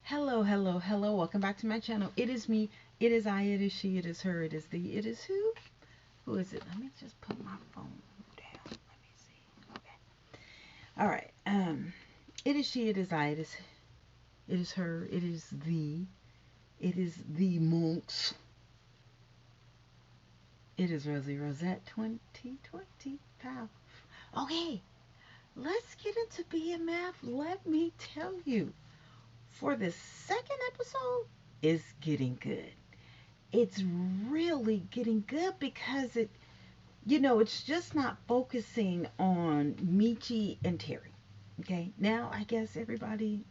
Hello, hello, hello. Welcome back to my channel. It is me. It is I. It is she. It is her. It is thee. It is who? Who is it? Let me just put my phone down. Let me see. Okay. All right. It is she. It is I. It is her. It is thee. It is the monks. It is Rosie Rosette 2020. Pow. Okay. Let's get into BMF. Let me tell you, for the second episode, it's getting good. It's really getting good because it's just not focusing on Michi and Terry. Okay, now I guess everybody,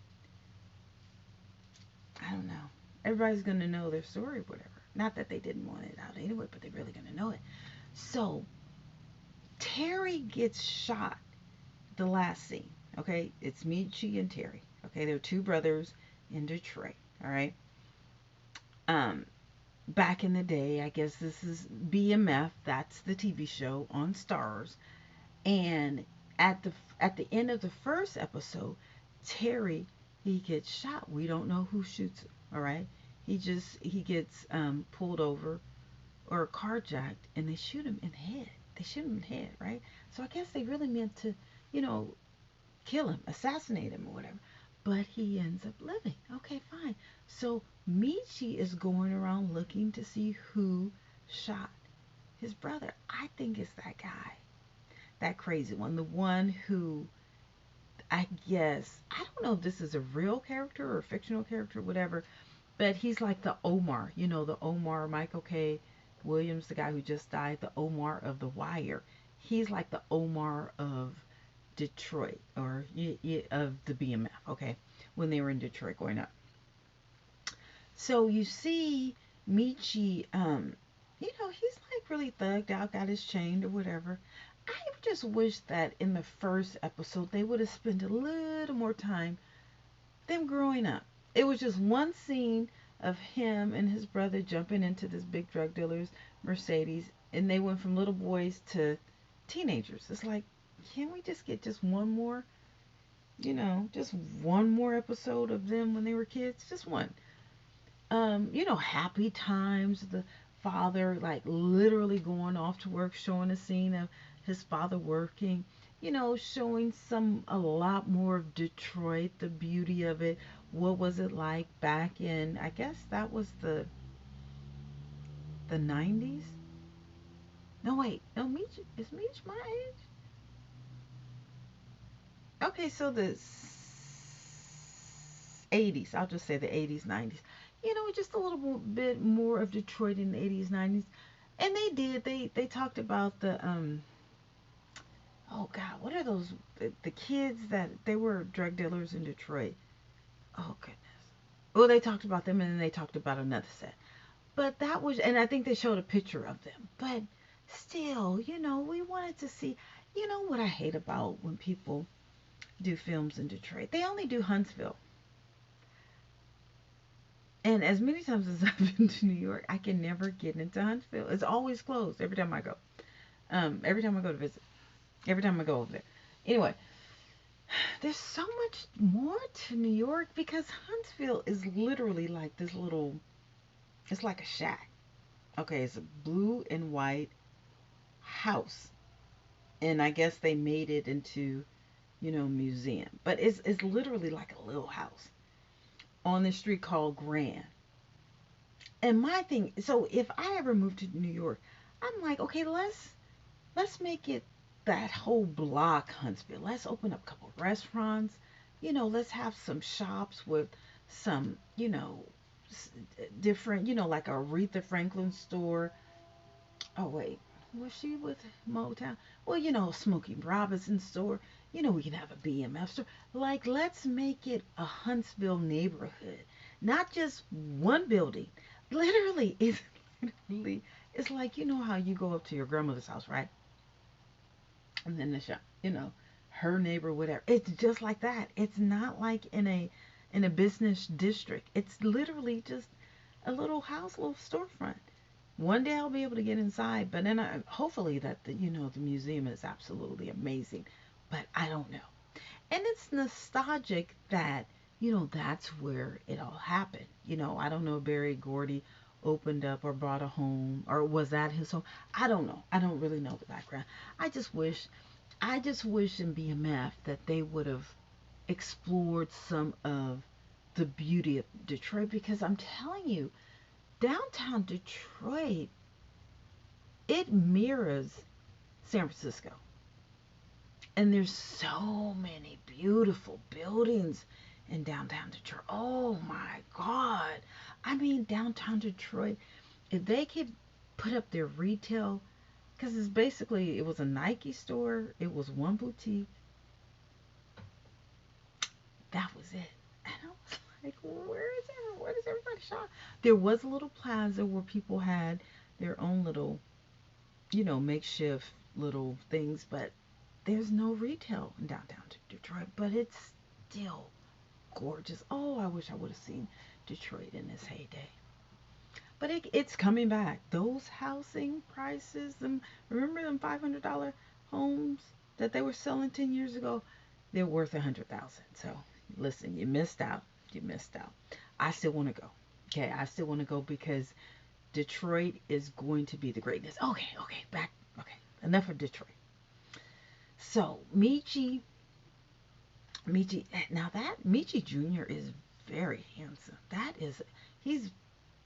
I don't know, everybody's gonna know their story, whatever. Not that they didn't want it out anyway, but they're really gonna know it. So Terry gets shot the last scene. Okay, it's Michi and Terry. Okay, they're two brothers in Detroit. All right. Um, Back in the day, I guess this is BMF. That's the TV show on Stars. And at the end of the first episode, Terry, he gets shot. We don't know who shoots him. All right, he gets pulled over or carjacked, and they shoot him in the head. They shoot him in the head, right? So I guess they really meant to, you know, kill him, assassinate him, or whatever. But he ends up living. Okay, fine. So Michi is going around looking to see who shot his brother. I think it's that guy, that crazy one, the one who, I guess, I don't know if this is a real character or a fictional character, whatever, but he's like the Omar, the Omar, Michael K. Williams, the guy who just died, the Omar of The Wire. He's like the Omar of Detroit, or of the BMF, okay, when they were in Detroit growing up. So you see Michi, he's like really thugged out, got his chain or whatever. I just wish that in the first episode they would have spent a little more time them growing up. It was just one scene of him and his brother jumping into this big drug dealer's Mercedes, and they went from little boys to teenagers. It's like, can't we just get just one more, just one more episode of them when they were kids? Just one. Happy times. The father, like, literally going off to work, showing a scene of his father working, showing a lot more of Detroit, the beauty of it. What was it like back in, I guess that was the 90s? No, wait. No, Meech my age? Okay, so the 80s. I'll just say the 80s, 90s. Just a little bit more of Detroit in the 80s, 90s. And they did. They talked about the oh God, what are those, the kids that they were drug dealers in Detroit? Oh goodness. Well, they talked about them, and then they talked about another set. But that was, and I think they showed a picture of them. But still, we wanted to see. You know what I hate about when people do films in Detroit? They only do Huntsville. And as many times as I've been to New York, I can never get into Huntsville. It's always closed every time I go. Every time I go to visit. Every time I go over there. Anyway, there's so much more to New York because Huntsville is literally like this little, it's like a shack. Okay, it's a blue and white house. And I guess they made it into, museum. But it's literally like a little house on the street called Grand. And my thing, so if I ever move to New York, I'm like, okay, let's make it that whole block Huntsville. Let's open up a couple restaurants. Let's have some shops with some, different, like a Aretha Franklin store. Oh wait, was she with Motown? Well, Smokey Robinson store. We can have a BMF store. Like, let's make it a Huntsville neighborhood, not just one building. Literally, it's like, how you go up to your grandmother's house, right? And then the shop, her neighbor, whatever. It's just like that. It's not like in a business district. It's literally just a little house, little storefront. One day I'll be able to get inside, but then hopefully that the museum is absolutely amazing, but I don't know. And it's nostalgic that that's where it all happened. I don't know if Barry Gordy opened up or bought a home, or was that his home? I don't know. I don't really know the background. I just wish, I just wish in BMF that they would have explored some of the beauty of Detroit, because I'm telling you, downtown Detroit, it mirrors San Francisco. And there's so many beautiful buildings in downtown Detroit. Oh my God. I mean, downtown Detroit, if they could put up their retail, because it's basically, it was a Nike store, it was one boutique, that was it. And I was like, where does everybody shop? There was a little plaza where people had their own little, makeshift little things, but there's no retail in downtown Detroit, but it's still gorgeous. Oh, I wish I would have seen Detroit in its heyday. But it's coming back. Those housing prices, remember them $500 homes that they were selling 10 years ago? They're worth 100,000. So listen, you missed out. You missed out. I still want to go. Okay, I still want to go because Detroit is going to be the greatness. Okay, okay, back. Okay, enough of Detroit. So Michi, now that Michi Jr. is very handsome. He's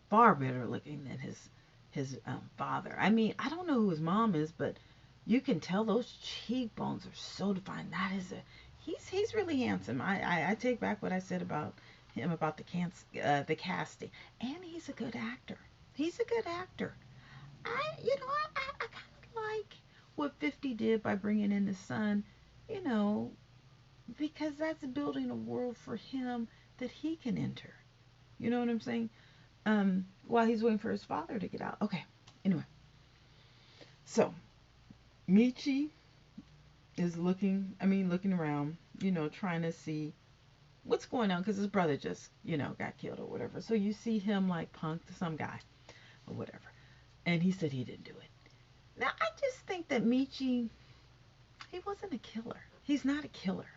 far better looking than his father. I mean, I don't know who his mom is, but you can tell those cheekbones are so defined. He's really handsome. I take back what I said about him about the casting, and he's a good actor. He's a good actor. I kind of like what 50 did by bringing in his son, you know, because that's building a world for him that he can enter. You know what I'm saying? While he's waiting for his father to get out. Okay. Anyway, so Michi is looking around, trying to see what's going on because his brother just, got killed or whatever. So you see him like punk to some guy or whatever, and he said he didn't do it. Now I just think that Michi, he wasn't a killer. He's not a killer.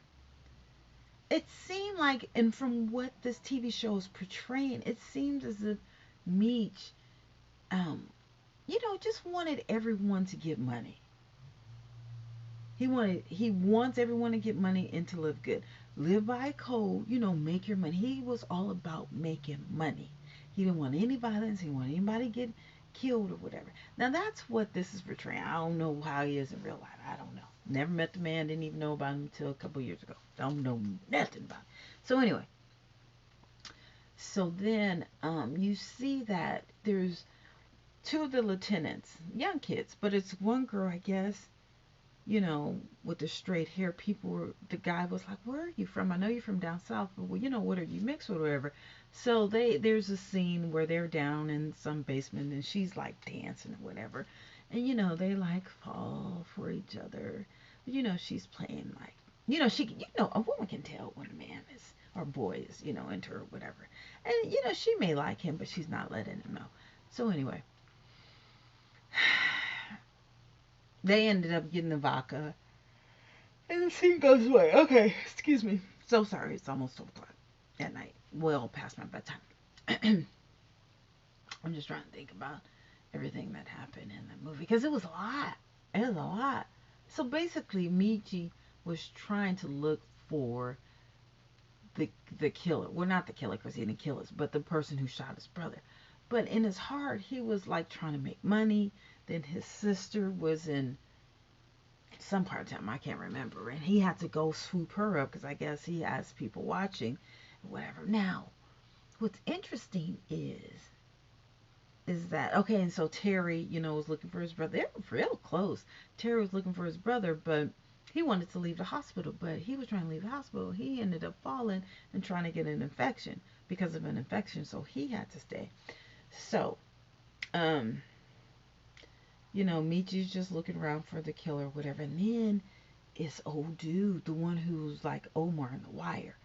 It seemed like, and from what this TV show is portraying, it seems as if Meech, um, just wanted everyone to get money. He wants everyone to get money and to live good. Live by code, make your money. He was all about making money. He didn't want any violence. He didn't want anybody to get killed or whatever. Now that's what this is portraying. I don't know how he is in real life. I don't know. Never met the man. Didn't even know about him until a couple years ago. Don't know nothing about him. So anyway, so then you see that there's two of the lieutenants, young kids, but it's one girl, I guess, with the straight hair. The guy was like, "Where are you from? I know you're from down south, but well, what are you mixed with or whatever?" So there's a scene where they're down in some basement and she's like dancing or whatever, and they like fall for each other. She's playing like, a woman can tell when a man is or boy is, into her or whatever, and she may like him, but she's not letting him know. So anyway, they ended up getting the vodka. And the scene goes away. Okay, excuse me. So sorry, it's almost 12 o'clock at night. Well past my bedtime. I'm just trying to think about everything that happened in the movie. Because it was a lot. It was a lot. So basically, Michi was trying to look for the killer. Well, not the killer because he didn't kill us, but the person who shot his brother. But in his heart, he was like trying to make money. Then his sister was in some part of time, I can't remember, and he had to go swoop her up because I guess he has people watching, whatever. Now, what's interesting is that okay, and so Terry, was looking for his brother. They were real close. Terry was looking for his brother, but he wanted to leave the hospital, but he was trying to leave the hospital. He ended up falling and trying to get an infection because of an infection, so he had to stay. So, um, Michi's just looking around for the killer, whatever. And then it's old dude, the one who's like Omar in The Wire.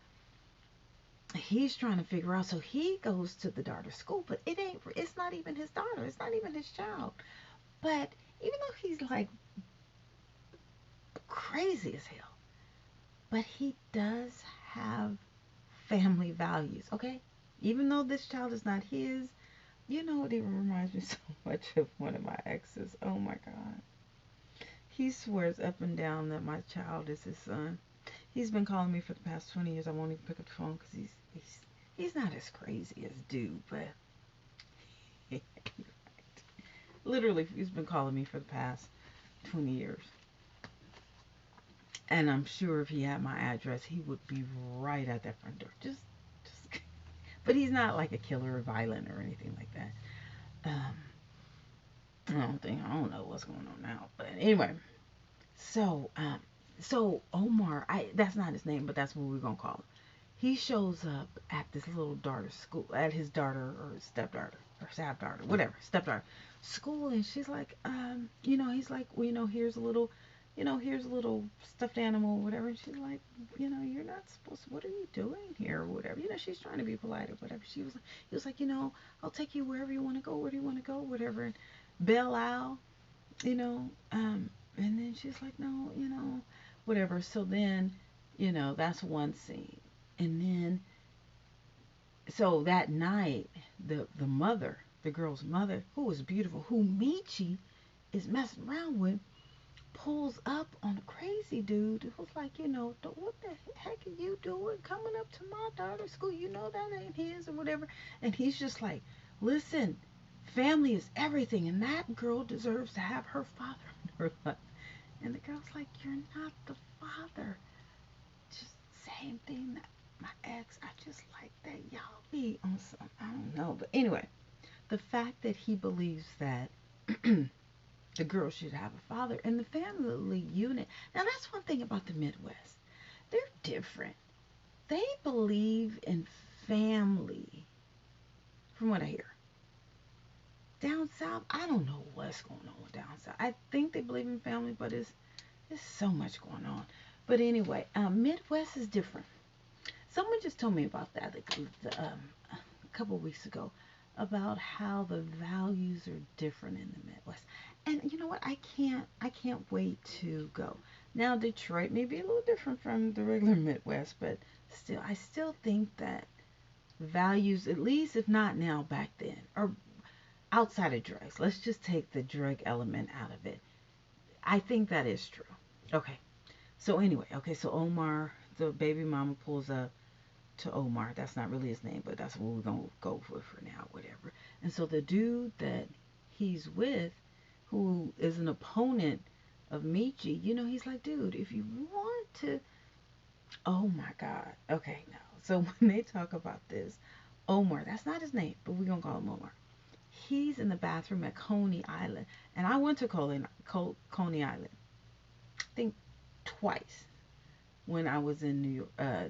He's trying to figure out, so he goes to the daughter's school, but it's not even his daughter. It's not even his child. But even though he's like crazy as hell, but he does have family values, okay? Even though this child is not his, you know, it even reminds me so much of one of my exes. Oh my God. He swears up and down that my child is his son. He's been calling me for the past 20 years. I won't even pick up the phone because he's not as crazy as dude, but literally, he's been calling me for the past 20 years. And I'm sure if he had my address, he would be right at that front door. Just. But he's not like a killer or violent or anything like that. I don't know what's going on now. But anyway, so, Omar, that's not his name, but that's what we're gonna call him. He shows up at this little daughter's school, at his daughter or stepdaughter or stepdaughter, whatever, stepdaughter school, and she's like, he's like, well, here's a little stuffed animal, whatever. And she's like, you're not supposed to. What are you doing here, or whatever? She's trying to be polite or whatever. He was like, I'll take you wherever you want to go. Where do you want to go, whatever. And bail out, and then she's like, no, whatever. So then, that's one scene. And then, so that night, the mother, the girl's mother, who was beautiful, who Michi is messing around with, pulls up on a crazy dude who's like, what the heck are you doing coming up to my daughter's school? That ain't his or whatever. And he's just like, listen, family is everything, and that girl deserves to have her father in her life. And the girl's like, you're not the father. Just same thing that my ex, I just like that y'all be on some, I don't know. But anyway, the fact that he believes that the girl should have a father and the family unit. Now, that's one thing about the Midwest. They're different. They believe in family, from what I hear. Down south, I don't know what's going on down south. I think they believe in family, but there's so much going on. But anyway, Midwest is different. Someone just told me about that a couple of weeks ago, about how the values are different in the Midwest. And you know what? I can't wait to go. Now, Detroit may be a little different from the regular Midwest, but still, I still think that values, at least if not now, back then, or outside of drugs. Let's just take the drug element out of it. I think that is true. Okay. So anyway, so Omar, the baby mama pulls up to Omar. That's not really his name, but that's what we're going to go for now, whatever. And so the dude that he's with, who is an opponent of Michi, he's like, dude, if you want to, oh my God. Okay, now, so when they talk about this, Omar, that's not his name, but we're going to call him Omar. He's in the bathroom at Coney Island. And I went to Coney Island, I think twice, when I was in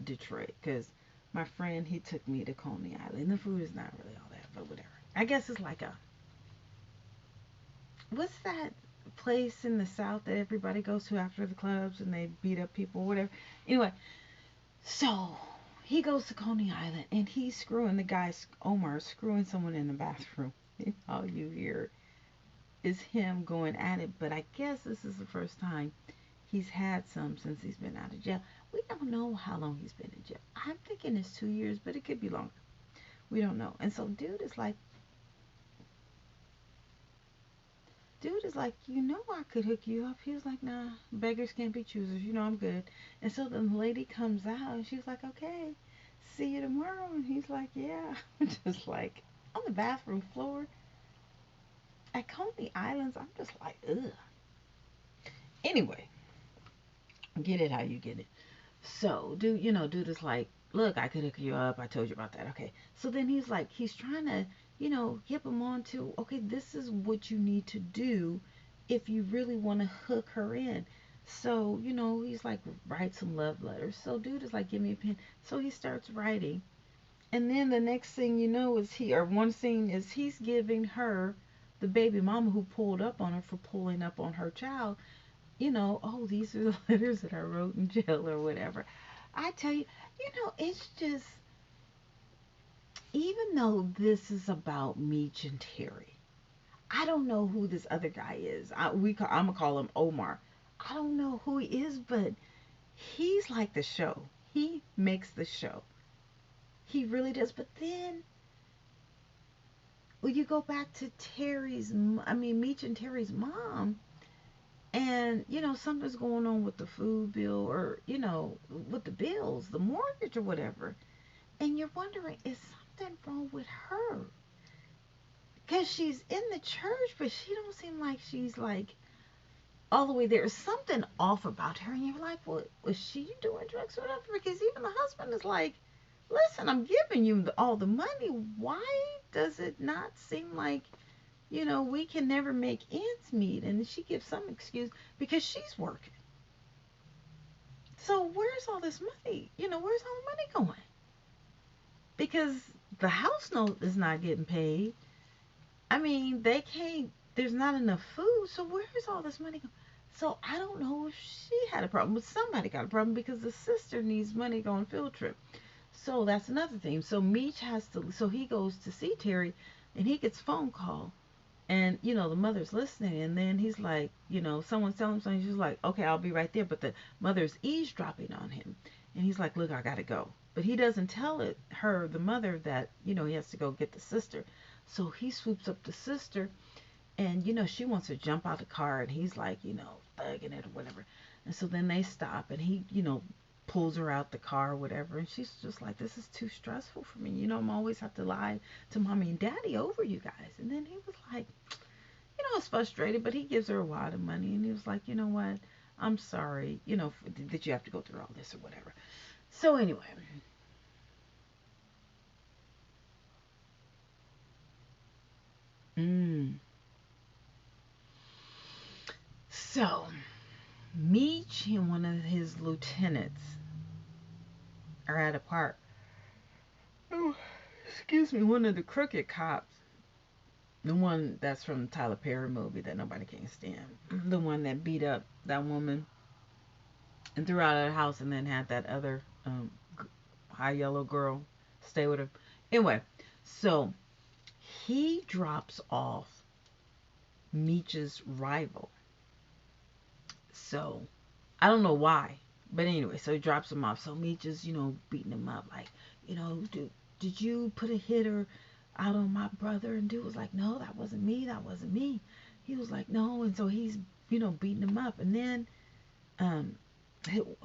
Detroit, because my friend, he took me to Coney Island. The food is not really all that, but whatever. I guess it's like what's that place in the South that everybody goes to after the clubs and they beat up people, whatever. Anyway, so he goes to Coney Island and he's screwing the guy, Omar, screwing someone in the bathroom. And all you hear is him going at it. But I guess this is the first time he's had some since he's been out of jail. We don't know how long he's been in jail. I'm thinking it's 2 years, but it could be longer. We don't know. And so dude is like, I could hook you up. He was like, nah, beggars can't be choosers. I'm good. And so the lady comes out and she's like, okay, see you tomorrow. And he's like, yeah. Just like on the bathroom floor at Coney Islands. I'm just like, ugh. Anyway, get it how you get it. So, dude is like, look, I could hook you up. I told you about that. Okay. So then he's like, he's trying to, hip him on to, okay, this is what you need to do if you really want to hook her in. So, he's like, write some love letters. So dude is like, give me a pen. So he starts writing. And then the next thing you know is one scene is he's giving her, the baby mama who pulled up on her for pulling up on her child, oh, these are the letters that I wrote in jail or whatever. I tell you, it's just, even though this is about Meech and Terry, I don't know who this other guy is. I'm going to call him Omar. I don't know who he is, but he's like the show. He makes the show. He really does. But then when you go back to Meech and Terry's mom, and something's going on with the food bill, or with the bills, the mortgage or whatever, and you're wondering, is something wrong with her? Because she's in the church, but she don't seem like she's like all the way there. There's something off about her, and you're like, well, was she doing drugs or whatever? Because even the husband is like, listen, I'm giving you all the money. Why does it not seem like, we can never make ends meet? And she gives some excuse because she's working. So where's all this money? Where's all the money going? Because the house note is not getting paid. I mean, they can't, there's not enough food. So where's all this money going? So I don't know if she had a problem, but somebody got a problem because the sister needs money to go on a field trip. So that's another thing. So Meech has to, so he goes to see Terry, and he gets a phone call, and the mother's listening, and then he's like, someone's telling him something. She's like, okay, I'll be right there, but the mother's eavesdropping on him, and he's like, look, I gotta go, but he doesn't tell the mother, that he has to go get the sister. So he swoops up the sister, and she wants to jump out the car, and he's like, thugging it or whatever. And so then they stop, and he pulls her out the car or whatever, and she's just like, this is too stressful for me. I'm always have to lie to mommy and daddy over you guys. And then he was like, it's frustrated, but he gives her a wad of money, and he was like, you know what, I'm sorry, that you have to go through all this or whatever. So anyway. mm, so Meech and one of his lieutenants are at a park. Oh, excuse me, one of the crooked cops, the one that's from the Tyler Perry movie that nobody can stand, the one that beat up that woman and threw out of the house, and then had that other high yellow girl stay with her. Anyway, so he drops off Meech's rival. So I don't know why, but anyway, so he drops him off. So Meech is, beating him up, like, did you put a hitter out on my brother? And dude was like, no, that wasn't me. That wasn't me. He was like, no. And so he's, beating him up. And then um,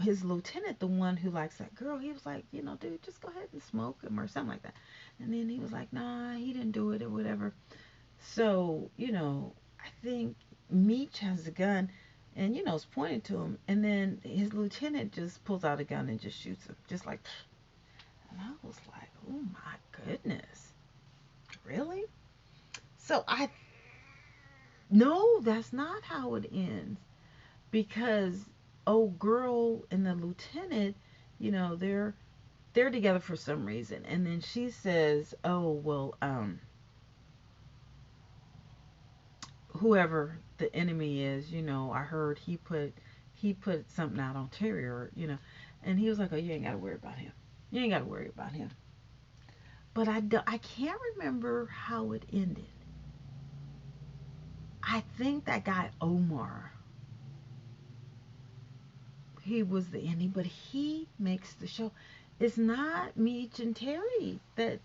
his lieutenant, the one who likes that girl, he was like, dude, just go ahead and smoke him or something like that. And then he was like, nah, he didn't do it or whatever. So, I think Meech has a gun, and, it's pointed to him. And then his lieutenant just pulls out a gun and just shoots him, just like, and I was like, oh my goodness, really? So no, that's not how it ends, because old girl and the lieutenant, they're together for some reason, and then she says, oh well, whoever the enemy is, I heard he put something out on Terry, or and he was like, oh, you ain't got to worry about him. You ain't got to worry about him. But I can't remember how it ended. I think that guy Omar, he was the ending, but he makes the show. It's not Meech and Terry, that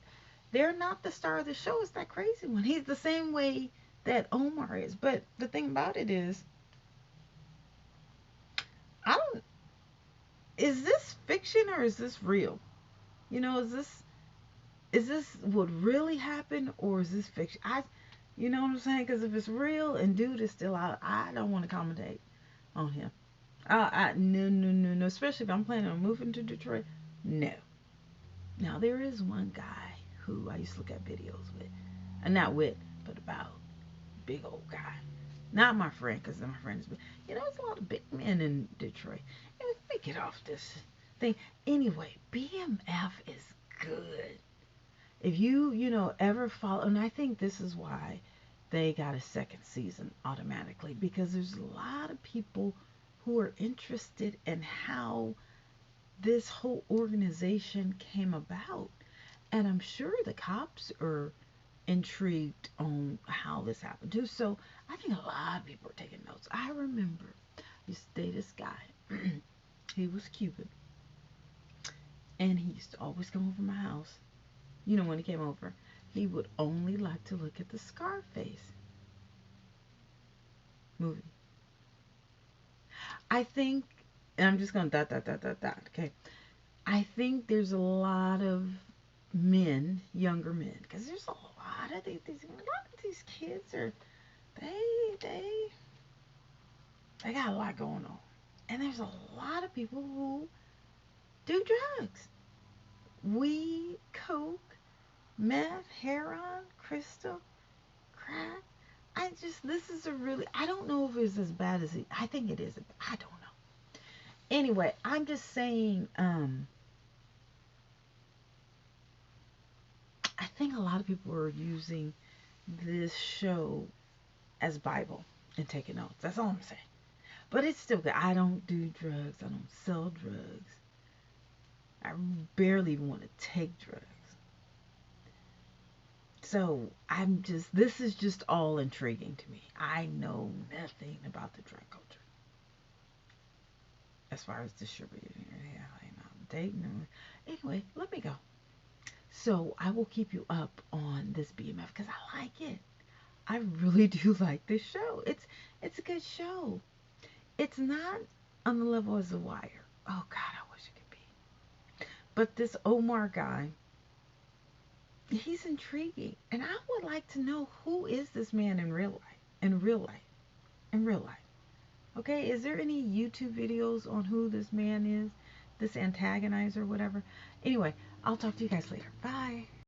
they're not the star of the show. It's that crazy one. He's the same way that Omar is. But the thing about it is, I don't. Is this fiction or is this real? Is this what really happened, or is this fiction? You know what I'm saying? Because if it's real and dude is still out, I don't want to commentate on him. No, no, no, no. Especially if I'm planning on moving to Detroit. No. Now there is one guy who I used to look at videos with, and not with, but about, big old guy. Not my friend, because my friend is, there's a lot of big men in Detroit. And let me get off this thing. Anyway, BMF is good. If ever follow, and I think this is why they got a second season automatically, because there's a lot of people who are interested in how this whole organization came about. And I'm sure the cops are intrigued on how this happened too. So I think a lot of people are taking notes. I remember I used to date this guy. He was Cuban, and he used to always come over my house. when he came over, he would only like to look at the Scarface movie. I think, and I'm just going to dot, dot, dot, dot, dot, okay? I think there's a lot of men, younger men, because there's a lot of these kids are, they, they, they got a lot going on. And there's a lot of people who do drugs. Weed, coke, meth, heroin, crystal, crack. This is a really, I don't know if it's as bad as I think it is. I don't know. Anyway, I'm just saying, I think a lot of people are using this show as Bible and taking notes. That's all I'm saying. But it's still good. I don't do drugs. I don't sell drugs. I barely want to take drugs. So this is just all intriguing to me. I know nothing about the drug culture as far as distributing. Yeah, I'm dating. Anyway, let me go. So I will keep you up on this BMF because I like it. I really do like this show. It's a good show. It's not on the level as The Wire. Oh God, I wish it could be. But this Omar guy, he's intriguing, and I would like to know who is this man in real life. In real life. In real life. Okay, is there any YouTube videos on who this man is? This antagonizer or whatever? Anyway, I'll talk to you guys later. Bye.